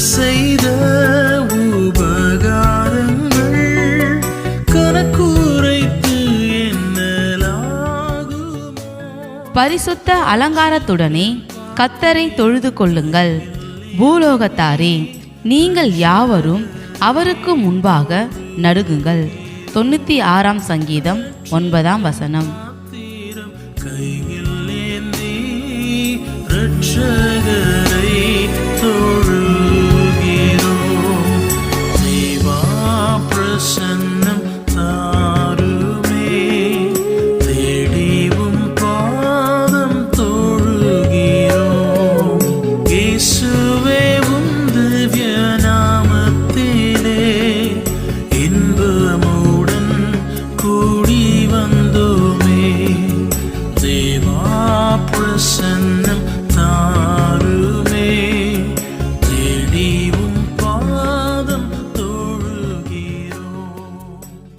செய்த உபகாரங்கள் கணக்குரைத்து எண்ணலாகுமோ. பரிசுத்த அலங்காரத்துடனே கர்த்தரை தொழுது கொள்ளுங்கள். பூலோகத்தாரே, நீங்கள் யாவரும் அவருக்கு முன்பாக நடுங்குங்கள். 96 சங்கீதம் 9 கையில் ஏந்தி இரட்சகர்